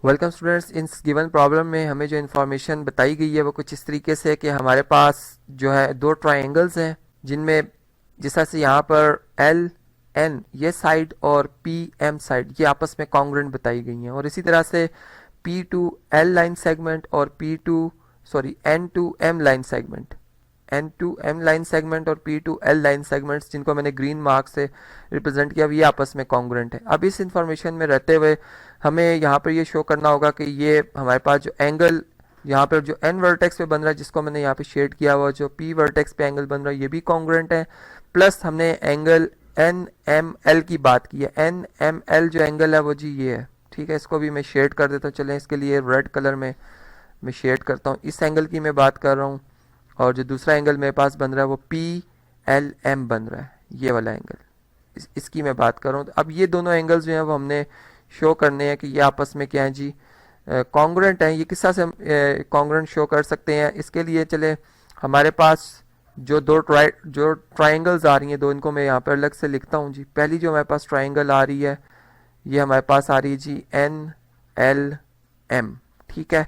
Welcome students. In given problem में हमें जो इन्फॉर्मेशन बताई गई है वो कुछ इस तरीके से है कि हमारे पास जो है दो ट्रायंगल्स हैं जिनमें जिस तरह से यहाँ पर एल एन ये साइड और पी एम साइड ये आपस में कॉन्ग्रुएंट बताई गई हैं, और इसी तरह से P two L line segment और N two M line segment N2M line segment और P2L लाइन सेगमेंट्स जिनको मैंने ग्रीन मार्क से रिप्रेजेंट किया ये आपस में कॉन्ग्रुएंट है। अब इस इंफॉर्मेशन में रहते हुए हमें यहाँ पर ये शो करना होगा कि ये हमारे पास जो एंगल यहाँ पर जो N वर्टेक्स पे बन रहा है जिसको मैंने यहाँ पे शेड किया हुआ जो P वर्टेक्स पे एंगल बन रहा है ये भी कॉन्ग्रुएंट है, प्लस हमने एंगल NML की बात की है। NML जो एंगल है वो जी ये है, ठीक है। इसको भी मैं शेड कर देता हूँ, चलें इसके लिए रेड कलर में मैं शेड करता हूँ। इस एंगल की मैं बात कर रहा हूँ, और जो दूसरा एंगल मेरे पास बन रहा है वो PLM बन रहा है, ये वाला एंगल इसकी मैं बात कर रहा हूँ। अब ये दोनों एंगल्स जो हैं वो हमने शो करने हैं कि ये आपस में क्या है जी, कॉन्ग्रुएंट हैं। ये किस तरह से हम कॉन्ग्रुएंट शो कर सकते हैं, इसके लिए चले हमारे पास जो जो ट्राइंगल्स आ रही हैं दो, इनको मैं यहाँ पर अलग से लिखता हूँ जी। पहली जो हमारे पास ट्राइंगल आ रही है ये हमारे पास आ रही है जी NLM, ठीक है।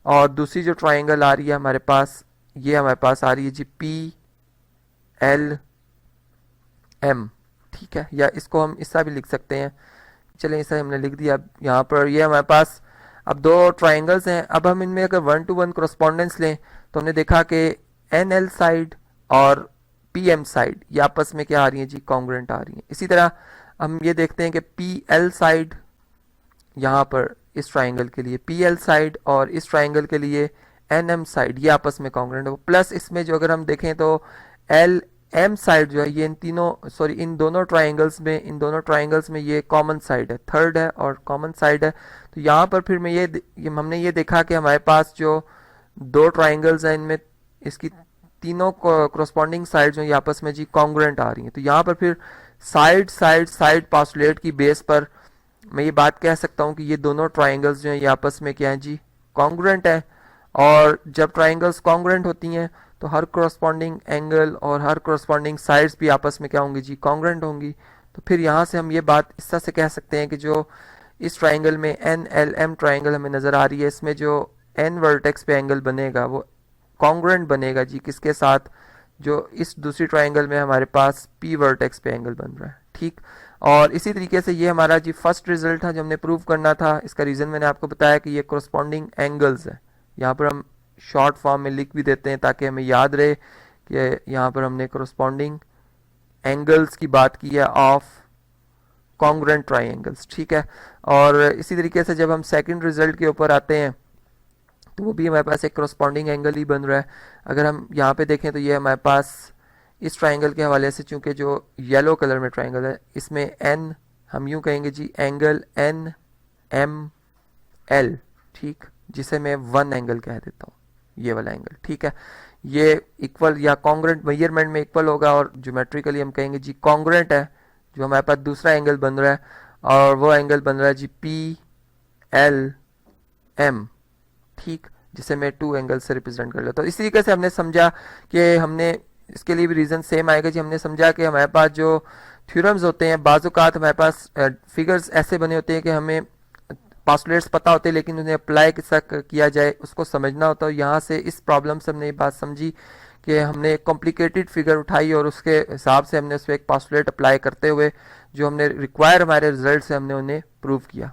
और दूसरी जो ट्राइंगल आ रही है हमारे पास ये हमारे पास आ रही है जी PLM, ठीक है। या इसको हम इससा भी लिख सकते हैं, चलें इसे हमने लिख दिया। यहाँ पर ये हमारे पास अब दो ट्राइंगल्स हैं। अब हम इनमें अगर 1-to-1 कॉरस्पॉन्डेंस लें तो हमने देखा कि NL साइड और PM साइड ये आपस में क्या आ रही है जी, कॉन्ग्रुएंट आ रही है। इसी तरह हम ये देखते हैं कि PL साइड यहाँ पर इस ट्राइंगल के लिए PL साइड और इस ट्राइंगल के लिए NM साइड ये आपस में कॉन्ग्रुएंट है। प्लस इसमें जो अगर हम देखें तो LM साइड जो है ये इन दोनों ट्राइंगल्स में ये कॉमन साइड है, थर्ड है और कॉमन साइड है। तो यहाँ पर फिर मैं हमने ये देखा कि हमारे पास जो दो ट्राइंगल्स हैं इनमें इसकी तीनों कॉरस्पॉन्डिंग साइड जो है आपस में जी कॉन्ग्रुएंट आ रही हैं। तो यहाँ पर फिर साइड पोस्टुलेट की बेस पर मैं ये बात कह सकता हूँ कि ये दोनों ट्राइंगल्स जो हैं ये आपस में क्या है जी, कॉन्ग्रुएंट है। और जब ट्राइंगल्स कॉन्ग्रुएंट होती हैं तो हर कॉरस्पॉन्डिंग एंगल और हर कॉरस्पॉन्डिंग साइड्स भी आपस में क्या होंगी जी, कॉन्ग्रुएंट होंगी। तो फिर यहाँ से हम ये बात इस तरह से कह सकते हैं कि जो इस ट्राइंगल में NLM ट्राइंगल हमें नज़र आ रही है इसमें जो N वर्टेक्स पे एंगल बनेगा वो कॉन्ग्रुएंट बनेगा जी किसके साथ, जो इस दूसरी ट्राइंगल में हमारे पास P वर्टेक्स पे एंगल बन रहा है, ठीक। और इसी तरीके से ये हमारा जी फर्स्ट रिजल्ट था जो हमने प्रूव करना था। इसका रीज़न मैंने आपको बताया कि ये कॉरस्पॉन्डिंग एंगल्स है। यहाँ पर हम शॉर्ट फॉर्म में लिख भी देते हैं ताकि हमें याद रहे कि यहाँ पर हमने कॉरस्पॉन्डिंग एंगल्स की बात की है ऑफ कॉन्ग्रुएंट ट्राइंगल्स, ठीक है। और इसी तरीके से जब हम सेकंड रिजल्ट के ऊपर आते हैं तो वो भी हमारे पास एक कॉरस्पॉन्डिंग एंगल ही बन रहा है। अगर हम यहाँ पे देखें तो ये हमारे पास इस ट्राइंगल के हवाले से, चूंकि जो येलो कलर में ट्राइंगल है इसमें N हम यूँ कहेंगे जी एंगल NML, ठीक, जिसे मैं 1 एंगल कह देता हूँ, ये वाला एंगल, ठीक है। ये इक्वल या कॉन्ग्रुएंट मेजरमेंट में इक्वल होगा और ज्योमेट्रिकली हम कहेंगे जी कॉन्ग्रुएंट है। जो हमारे पास दूसरा एंगल बन रहा है और वो एंगल बन रहा है जी PLM, ठीक, जिसे मैं 2 एंगल से रिप्रेजेंट कर लेता हूँ। इसी तरीके से हमने समझा कि हमने इसके लिए भी रीज़न सेम आएगा जी। हमने समझा कि हमारे पास जो थ्योरम्स होते हैं बाज़ औक़ात हमारे पास फिगर्स ऐसे बने होते हैं कि हमें पोस्टुलेट्स पता होते हैं लेकिन उन्हें अप्लाई कैसा किया जाए उसको समझना होता है। यहाँ से इस प्रॉब्लम से हमने ये बात समझी कि हमने एक कॉम्प्लिकेटेड फिगर उठाई और उसके हिसाब से हमने उस पर एक पोस्टुलेट अप्लाई करते हुए जो हमने रिक्वायर हमारे रिजल्ट से हमने उन्हें प्रूव किया।